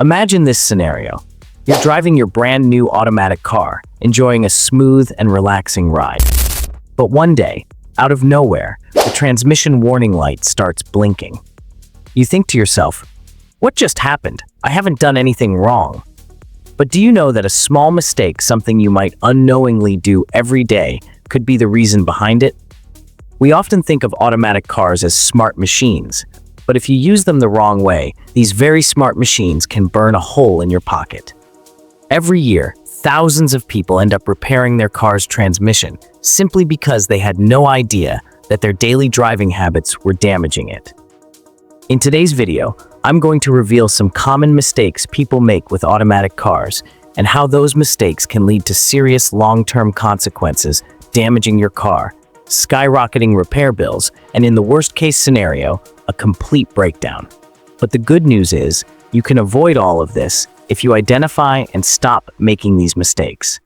Imagine this scenario. You're driving your brand new automatic car, enjoying a smooth and relaxing ride. But one day, out of nowhere, the transmission warning light starts blinking. You think to yourself, what just happened? I haven't done anything wrong. But do you know that a small mistake, something you might unknowingly do every day, could be the reason behind it? We often think of automatic cars as smart machines, but if you use them the wrong way, these very smart machines can burn a hole in your pocket. Every year, thousands of people end up repairing their car's transmission simply because they had no idea that their daily driving habits were damaging it. In today's video, I'm going to reveal some common mistakes people make with automatic cars and how those mistakes can lead to serious long-term consequences, damaging your car, skyrocketing repair bills, and in the worst-case scenario, a complete breakdown. But the good news is, you can avoid all of this if you identify and stop making these mistakes.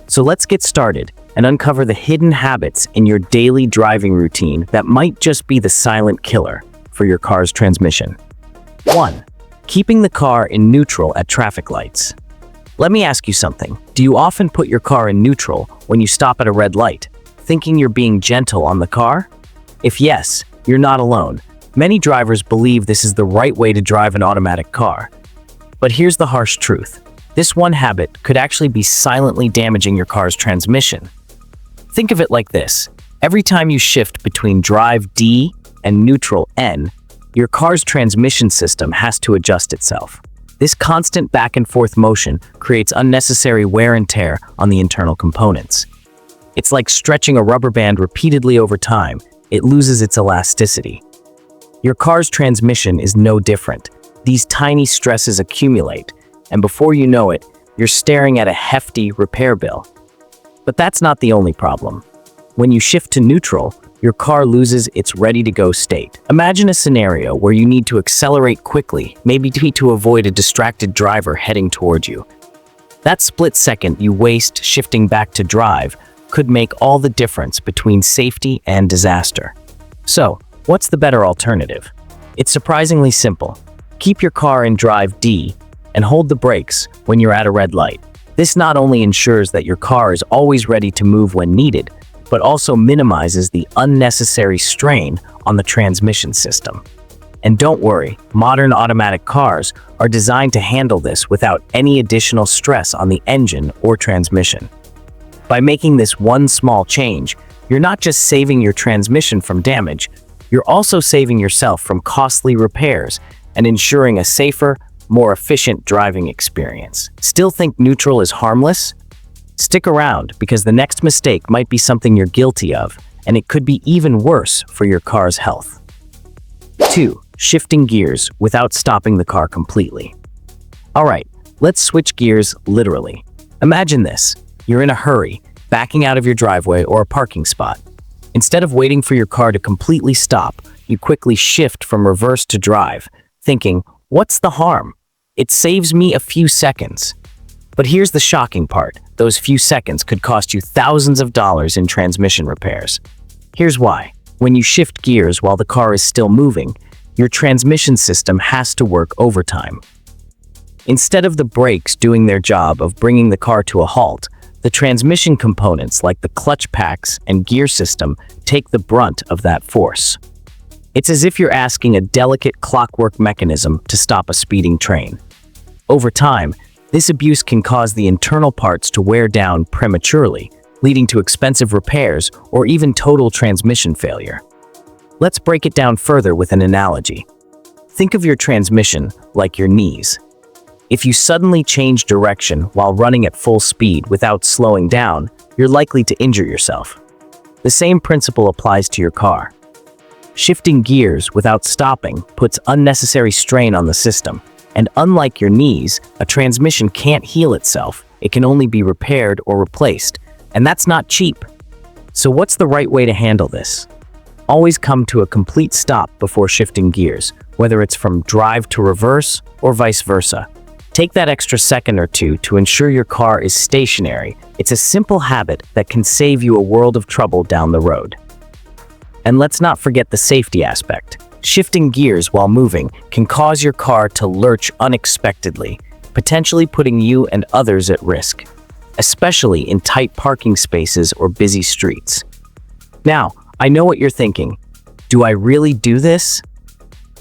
So let's get started and uncover the hidden habits in your daily driving routine that might just be the silent killer for your car's transmission. 1. Keeping the car in neutral at traffic lights. Let me ask you something. Do you often put your car in neutral when you stop at a red light, thinking you're being gentle on the car? If yes, you're not alone. Many drivers believe this is the right way to drive an automatic car. But here's the harsh truth. This one habit could actually be silently damaging your car's transmission. Think of it like this. Every time you shift between drive D and neutral N, your car's transmission system has to adjust itself. This constant back and forth motion creates unnecessary wear and tear on the internal components. It's like stretching a rubber band repeatedly over time. It loses its elasticity. Your car's transmission is no different. These tiny stresses accumulate, and before you know it, you're staring at a hefty repair bill. But that's not the only problem. When you shift to neutral, your car loses its ready-to-go state. Imagine a scenario where you need to accelerate quickly, maybe to avoid a distracted driver heading toward you. That split second you waste shifting back to drive could make all the difference between safety and disaster. So, what's the better alternative? It's surprisingly simple. Keep your car in drive D and hold the brakes when you're at a red light. This not only ensures that your car is always ready to move when needed, but also minimizes the unnecessary strain on the transmission system. And don't worry, modern automatic cars are designed to handle this without any additional stress on the engine or transmission. By making this one small change, you're not just saving your transmission from damage, you're also saving yourself from costly repairs and ensuring a safer, more efficient driving experience. Still think neutral is harmless? Stick around, because the next mistake might be something you're guilty of, and it could be even worse for your car's health. 2. Shifting gears without stopping the car completely. Alright, let's switch gears literally. Imagine this. You're in a hurry, backing out of your driveway or a parking spot. Instead of waiting for your car to completely stop, you quickly shift from reverse to drive, thinking, what's the harm? It saves me a few seconds. But here's the shocking part. Those few seconds could cost you thousands of dollars in transmission repairs. Here's why. When you shift gears while the car is still moving, your transmission system has to work overtime. Instead of the brakes doing their job of bringing the car to a halt, the transmission components like the clutch packs and gear system take the brunt of that force. It's as if you're asking a delicate clockwork mechanism to stop a speeding train. Over time, this abuse can cause the internal parts to wear down prematurely, leading to expensive repairs or even total transmission failure. Let's break it down further with an analogy. Think of your transmission like your knees. If you suddenly change direction while running at full speed without slowing down, you're likely to injure yourself. The same principle applies to your car. Shifting gears without stopping puts unnecessary strain on the system, and unlike your knees, a transmission can't heal itself. It can only be repaired or replaced, and that's not cheap. So what's the right way to handle this? Always come to a complete stop before shifting gears, whether it's from drive to reverse or vice versa. Take that extra second or two to ensure your car is stationary. It's a simple habit that can save you a world of trouble down the road. And let's not forget the safety aspect. Shifting gears while moving can cause your car to lurch unexpectedly, potentially putting you and others at risk, especially in tight parking spaces or busy streets. Now, I know what you're thinking. Do I really do this?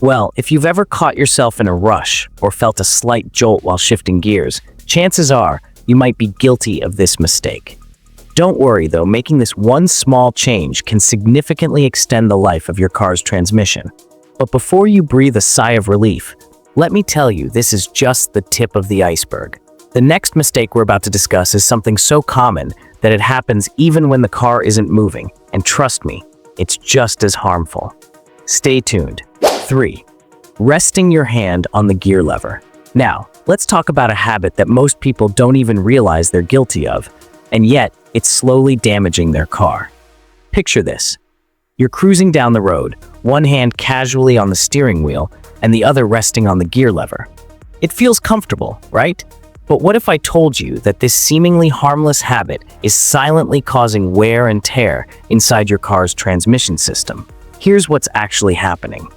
Well, if you've ever caught yourself in a rush or felt a slight jolt while shifting gears, chances are you might be guilty of this mistake. Don't worry though, making this one small change can significantly extend the life of your car's transmission. But before you breathe a sigh of relief, let me tell you, this is just the tip of the iceberg. The next mistake we're about to discuss is something so common that it happens even when the car isn't moving, and trust me, it's just as harmful. Stay tuned. 3. Resting your hand on the gear lever. Now, let's talk about a habit that most people don't even realize they're guilty of, and yet it's slowly damaging their car. Picture this. You're cruising down the road, one hand casually on the steering wheel and the other resting on the gear lever. It feels comfortable, right? But what if I told you that this seemingly harmless habit is silently causing wear and tear inside your car's transmission system? Here's what's actually happening.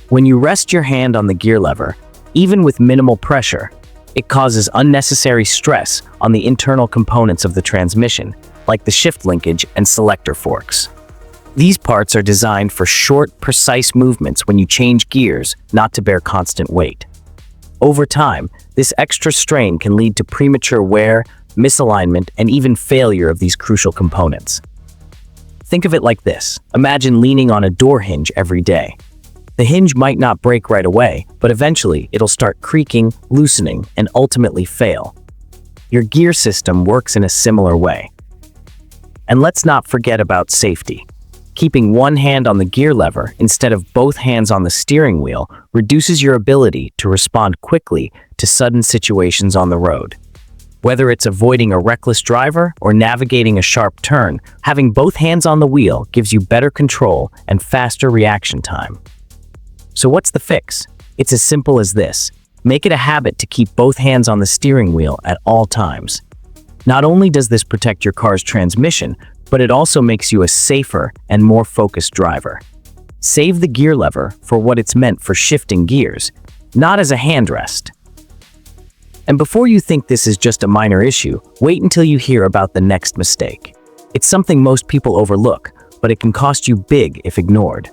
When you rest your hand on the gear lever, even with minimal pressure, it causes unnecessary stress on the internal components of the transmission, like the shift linkage and selector forks. These parts are designed for short, precise movements when you change gears, not to bear constant weight. Over time, this extra strain can lead to premature wear, misalignment, and even failure of these crucial components. Think of it like this. Imagine leaning on a door hinge every day. The hinge might not break right away, but eventually it'll start creaking, loosening, and ultimately fail. Your gear system works in a similar way. And let's not forget about safety. Keeping one hand on the gear lever instead of both hands on the steering wheel reduces your ability to respond quickly to sudden situations on the road. Whether it's avoiding a reckless driver or navigating a sharp turn, having both hands on the wheel gives you better control and faster reaction time. So what's the fix? It's as simple as this. Make it a habit to keep both hands on the steering wheel at all times. Not only does this protect your car's transmission, but it also makes you a safer and more focused driver. Save the gear lever for what it's meant for shifting gears, not as a hand rest. And before you think this is just a minor issue, wait until you hear about the next mistake. It's something most people overlook, but it can cost you big if ignored.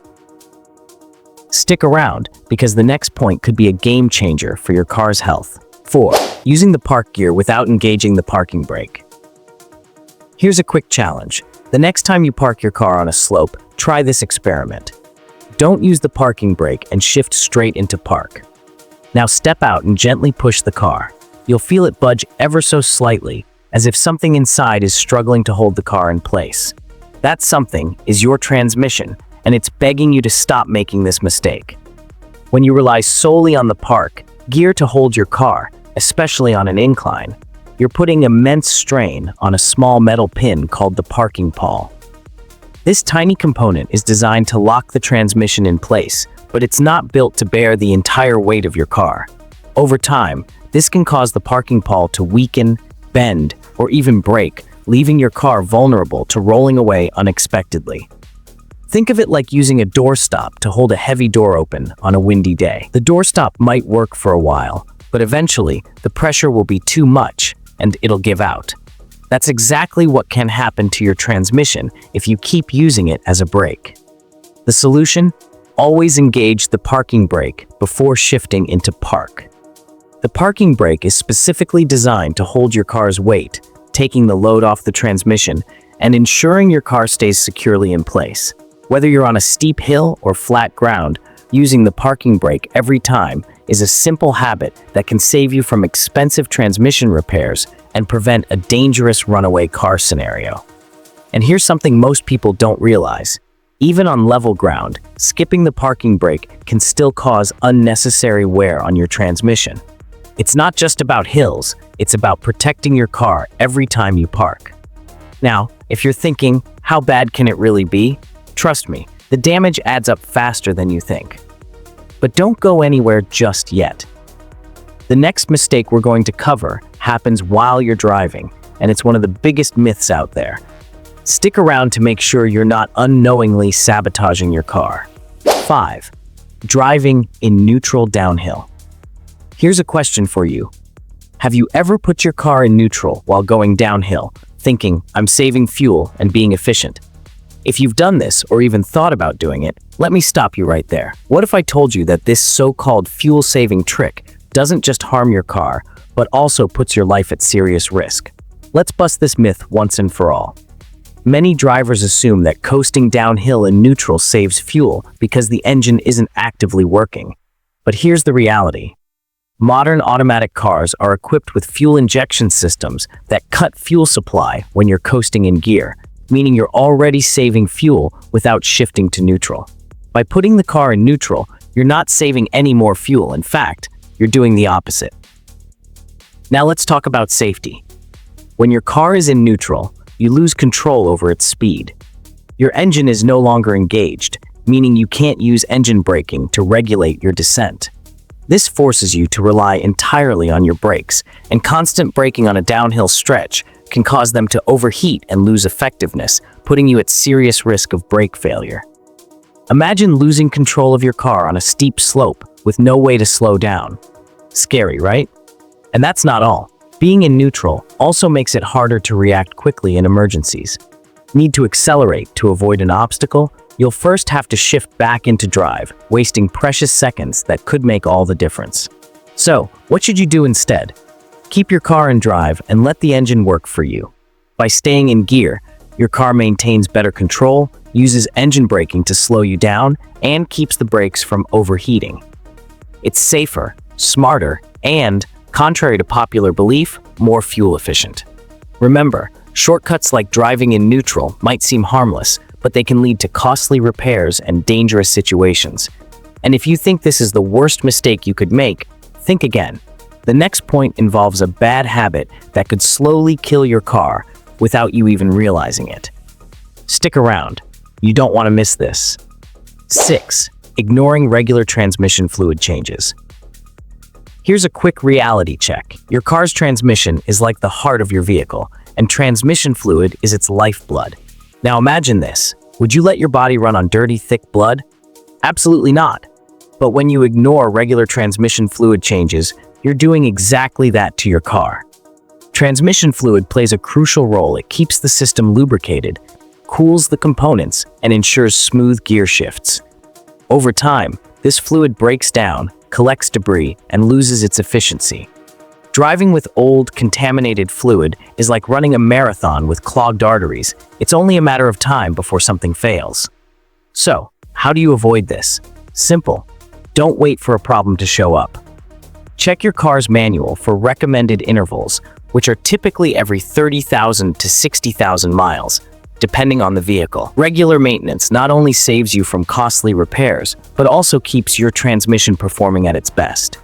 Stick around, because the next point could be a game changer for your car's health. 4. Using the park gear without engaging the parking brake. Here's a quick challenge. The next time you park your car on a slope, try this experiment. Don't use the parking brake and shift straight into park. Now step out and gently push the car. You'll feel it budge ever so slightly, as if something inside is struggling to hold the car in place. That something is your transmission, and it's begging you to stop making this mistake. When you rely solely on the park gear to hold your car, especially on an incline, you're putting immense strain on a small metal pin called the parking pawl. This tiny component is designed to lock the transmission in place, but it's not built to bear the entire weight of your car. Over time, this can cause the parking pawl to weaken, bend, or even break, leaving your car vulnerable to rolling away unexpectedly. Think of it like using a doorstop to hold a heavy door open on a windy day. The doorstop might work for a while, but eventually the pressure will be too much and it'll give out. That's exactly what can happen to your transmission if you keep using it as a brake. The solution? Always engage the parking brake before shifting into park. The parking brake is specifically designed to hold your car's weight, taking the load off the transmission and ensuring your car stays securely in place. Whether you're on a steep hill or flat ground, using the parking brake every time is a simple habit that can save you from expensive transmission repairs and prevent a dangerous runaway car scenario. And here's something most people don't realize. Even on level ground, skipping the parking brake can still cause unnecessary wear on your transmission. It's not just about hills, it's about protecting your car every time you park. Now, if you're thinking, how bad can it really be? Trust me, the damage adds up faster than you think. But don't go anywhere just yet. The next mistake we're going to cover happens while you're driving, and it's one of the biggest myths out there. Stick around to make sure you're not unknowingly sabotaging your car. 5. driving in neutral downhill. Here's a question for you. Have you ever put your car in neutral while going downhill, thinking, I'm saving fuel and being efficient? If you've done this or even thought about doing it, let me stop you right there. What if I told you that this so-called fuel-saving trick doesn't just harm your car, but also puts your life at serious risk? Let's bust this myth once and for all. Many drivers assume that coasting downhill in neutral saves fuel because the engine isn't actively working. But here's the reality. Modern automatic cars are equipped with fuel injection systems that cut fuel supply when you're coasting in gear, meaning you're already saving fuel without shifting to neutral. By putting the car in neutral, you're not saving any more fuel. In fact, you're doing the opposite. Now let's talk about safety. When your car is in neutral, you lose control over its speed. Your engine is no longer engaged, meaning you can't use engine braking to regulate your descent. This forces you to rely entirely on your brakes, and constant braking on a downhill stretch can cause them to overheat and lose effectiveness, putting you at serious risk of brake failure. Imagine losing control of your car on a steep slope with no way to slow down. Scary, right? And that's not all. Being in neutral also makes it harder to react quickly in emergencies. Need to accelerate to avoid an obstacle? You'll first have to shift back into drive, wasting precious seconds that could make all the difference. So, what should you do instead? Keep your car in drive and let the engine work for you. By staying in gear, your car maintains better control, uses engine braking to slow you down, and keeps the brakes from overheating. It's safer, smarter, and, contrary to popular belief, more fuel efficient. Remember, shortcuts like driving in neutral might seem harmless, but they can lead to costly repairs and dangerous situations. And if you think this is the worst mistake you could make, think again. The next point involves a bad habit that could slowly kill your car without you even realizing it. Stick around. You don't want to miss this. 6. Ignoring regular transmission fluid changes. Here's a quick reality check. Your car's transmission is like the heart of your vehicle, and transmission fluid is its lifeblood. Now imagine this. Would you let your body run on dirty, thick blood? Absolutely not. But when you ignore regular transmission fluid changes, you're doing exactly that to your car. Transmission fluid plays a crucial role. It keeps the system lubricated, cools the components, and ensures smooth gear shifts. Over time, this fluid breaks down, collects debris, and loses its efficiency. Driving with old, contaminated fluid is like running a marathon with clogged arteries. It's only a matter of time before something fails. So, how do you avoid this? Simple. Don't wait for a problem to show up. Check your car's manual for recommended intervals, which are typically every 30,000 to 60,000 miles, depending on the vehicle. Regular maintenance not only saves you from costly repairs, but also keeps your transmission performing at its best.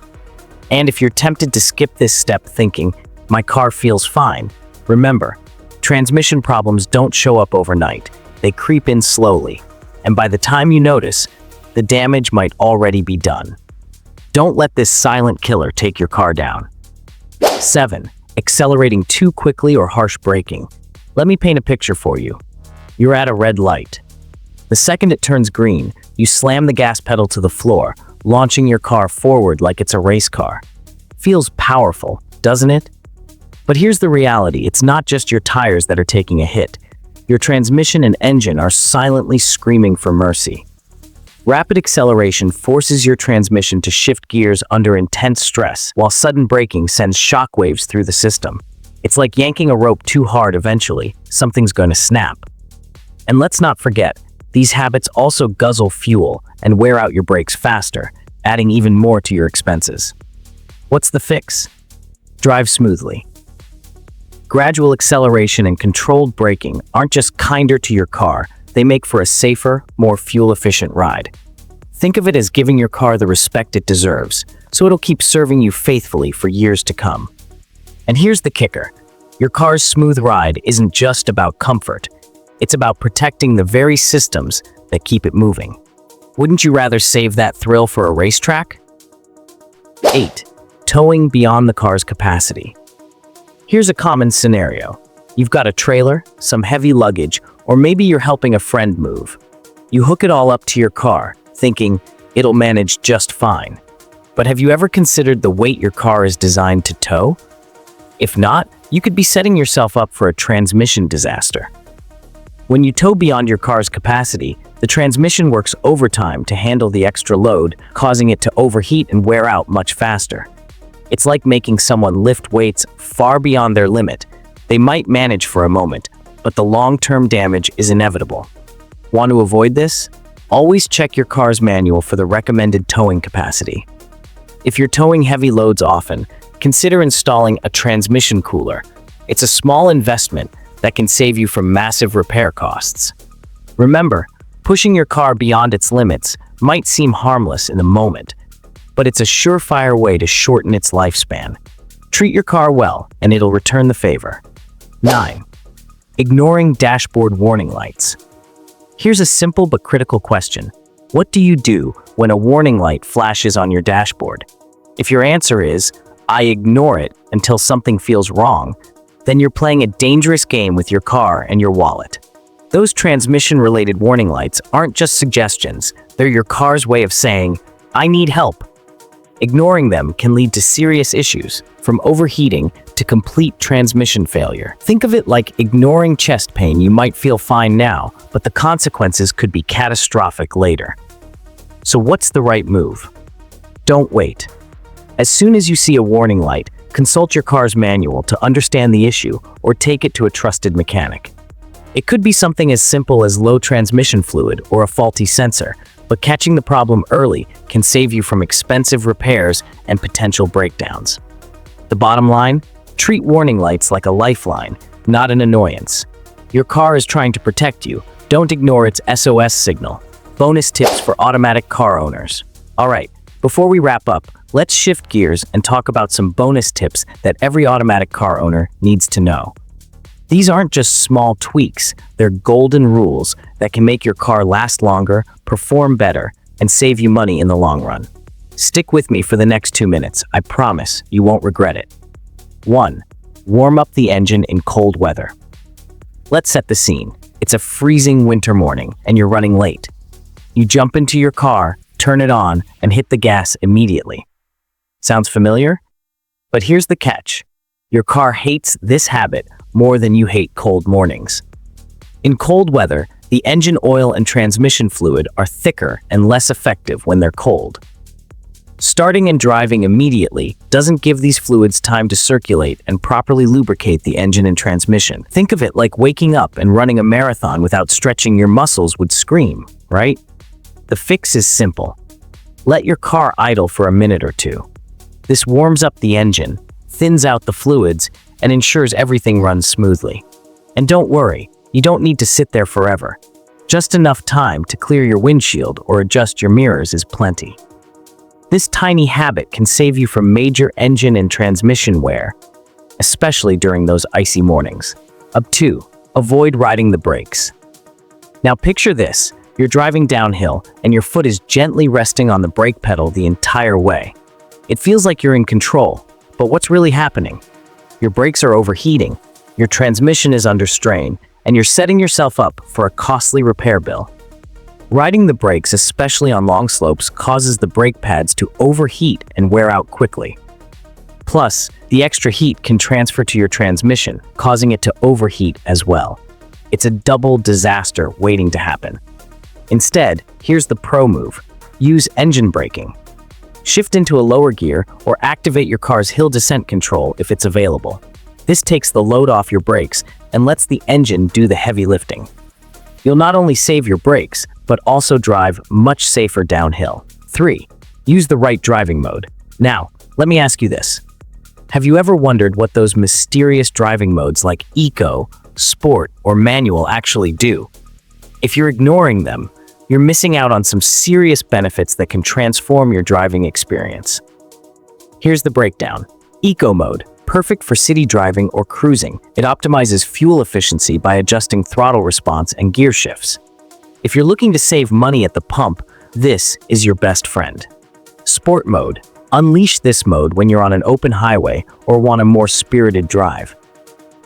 And if you're tempted to skip this step thinking, my car feels fine, remember, transmission problems don't show up overnight. They creep in slowly, and by the time you notice, the damage might already be done. Don't let this silent killer take your car down. 7. Accelerating too quickly or harsh braking. Let me paint a picture for you. You're at a red light. The second it turns green, you slam the gas pedal to the floor, launching your car forward like it's a race car. Feels powerful, doesn't it? But here's the reality. It's not just your tires that are taking a hit. Your transmission and engine are silently screaming for mercy. Rapid acceleration forces your transmission to shift gears under intense stress, while sudden braking sends shockwaves through the system. It's like yanking a rope too hard. Eventually, something's going to snap. And let's not forget, these habits also guzzle fuel and wear out your brakes faster, adding even more to your expenses. What's the fix? Drive smoothly. Gradual acceleration and controlled braking aren't just kinder to your car, they make for a safer, more fuel-efficient ride. Think of it as giving your car the respect it deserves, so it'll keep serving you faithfully for years to come. And here's the kicker. Your car's smooth ride isn't just about comfort. It's about protecting the very systems that keep it moving. Wouldn't you rather save that thrill for a racetrack? 8. Towing beyond the car's capacity. Here's a common scenario. You've got a trailer, some heavy luggage, or maybe you're helping a friend move. You hook it all up to your car, thinking, it'll manage just fine. But have you ever considered the weight your car is designed to tow? If not, you could be setting yourself up for a transmission disaster. When you tow beyond your car's capacity, the transmission works overtime to handle the extra load, causing it to overheat and wear out much faster. It's like making someone lift weights far beyond their limit. They might manage for a moment, but the long-term damage is inevitable. Want to avoid this? Always check your car's manual for the recommended towing capacity. If you're towing heavy loads often, consider installing a transmission cooler. It's a small investment that can save you from massive repair costs. Remember, pushing your car beyond its limits might seem harmless in the moment, but it's a surefire way to shorten its lifespan. Treat your car well, and it'll return the favor. 9. Ignoring dashboard warning lights. Here's a simple but critical question. What do you do when a warning light flashes on your dashboard? If your answer is, I ignore it until something feels wrong, then you're playing a dangerous game with your car and your wallet. Those transmission-related warning lights aren't just suggestions, they're your car's way of saying, I need help. Ignoring them can lead to serious issues, from overheating to complete transmission failure. Think of it like ignoring chest pain. You might feel fine now, but the consequences could be catastrophic later. So what's the right move? Don't wait. As soon as you see a warning light, consult your car's manual to understand the issue or take it to a trusted mechanic. It could be something as simple as low transmission fluid or a faulty sensor, but catching the problem early can save you from expensive repairs and potential breakdowns. The bottom line? Treat warning lights like a lifeline, not an annoyance. Your car is trying to protect you. Don't ignore its SOS signal. Bonus tips for automatic car owners. Alright, before we wrap up, let's shift gears and talk about some bonus tips that every automatic car owner needs to know. These aren't just small tweaks, they're golden rules that can make your car last longer, perform better, and save you money in the long run. Stick with me for the next 2 minutes. I promise you won't regret it. 1. Warm up the engine in cold weather. Let's set the scene. It's a freezing winter morning and you're running late. You jump into your car, turn it on, and hit the gas immediately. Sounds familiar? But here's the catch. Your car hates this habit more than you hate cold mornings. In cold weather, the engine oil and transmission fluid are thicker and less effective when they're cold. Starting and driving immediately doesn't give these fluids time to circulate and properly lubricate the engine and transmission. Think of it like waking up and running a marathon without stretching your muscles would scream, right? The fix is simple. Let your car idle for a minute or two. This warms up the engine, thins out the fluids, and ensures everything runs smoothly. And don't worry, you don't need to sit there forever. Just enough time to clear your windshield or adjust your mirrors is plenty. This tiny habit can save you from major engine and transmission wear, especially during those icy mornings. 2. Avoid riding the brakes. Now picture this. You're driving downhill and your foot is gently resting on the brake pedal the entire way. It feels like you're in control, but what's really happening? Your brakes are overheating, your transmission is under strain, and you're setting yourself up for a costly repair bill. Riding the brakes, especially on long slopes, causes the brake pads to overheat and wear out quickly. Plus, the extra heat can transfer to your transmission, causing it to overheat as well. It's a double disaster waiting to happen. Instead, here's the pro move. Use engine braking. Shift into a lower gear or activate your car's hill descent control if it's available. This takes the load off your brakes and lets the engine do the heavy lifting. You'll not only save your brakes, but also drive much safer downhill. 3. Use the right driving mode. Now, let me ask you this. Have you ever wondered what those mysterious driving modes like Eco, Sport, or Manual actually do? If you're ignoring them, you're missing out on some serious benefits that can transform your driving experience. Here's the breakdown. Eco mode, perfect for city driving or cruising. It optimizes fuel efficiency by adjusting throttle response and gear shifts. If you're looking to save money at the pump, this is your best friend. Sport mode. Unleash this mode when you're on an open highway or want a more spirited drive.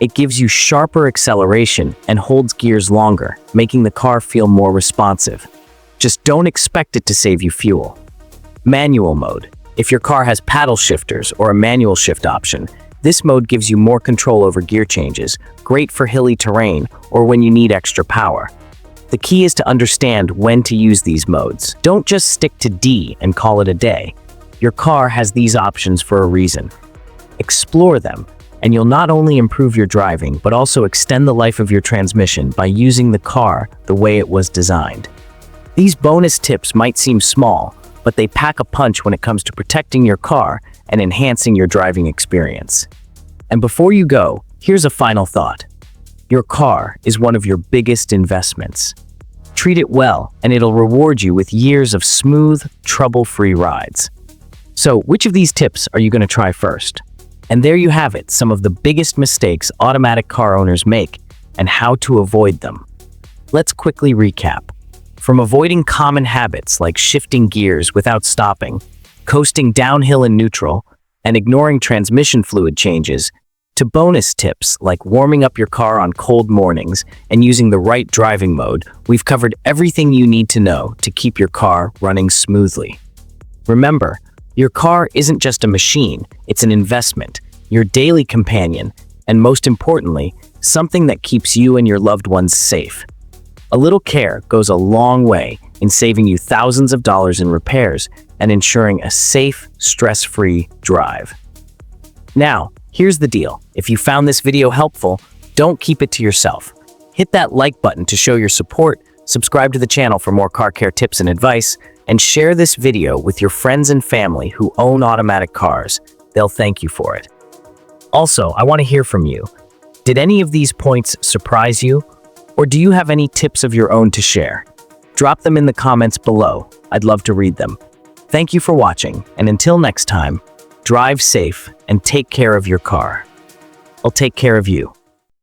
It gives you sharper acceleration and holds gears longer, making the car feel more responsive. Just don't expect it to save you fuel. Manual mode. If your car has paddle shifters or a manual shift option, this mode gives you more control over gear changes, great for hilly terrain or when you need extra power. The key is to understand when to use these modes. Don't just stick to D and call it a day. Your car has these options for a reason. Explore them, and you'll not only improve your driving, but also extend the life of your transmission by using the car the way it was designed. These bonus tips might seem small, but they pack a punch when it comes to protecting your car and enhancing your driving experience. And before you go, here's a final thought. Your car is one of your biggest investments. Treat it well, and it'll reward you with years of smooth, trouble-free rides. So, which of these tips are you going to try first? And there you have it, some of the biggest mistakes automatic car owners make and how to avoid them. Let's quickly recap. From avoiding common habits like shifting gears without stopping, coasting downhill in neutral, and ignoring transmission fluid changes, to bonus tips like warming up your car on cold mornings and using the right driving mode, we've covered everything you need to know to keep your car running smoothly. Remember, your car isn't just a machine, it's an investment, your daily companion, and most importantly, something that keeps you and your loved ones safe. A little care goes a long way in saving you thousands of dollars in repairs and ensuring a safe, stress-free drive. Now, here's the deal. If you found this video helpful, don't keep it to yourself. Hit that like button to show your support, subscribe to the channel for more car care tips and advice, and share this video with your friends and family who own automatic cars. They'll thank you for it. Also, I want to hear from you. Did any of these points surprise you? Or do you have any tips of your own to share? Drop them in the comments below. I'd love to read them. Thank you for watching, and until next time, drive safe and take care of your car. I'll take care of you.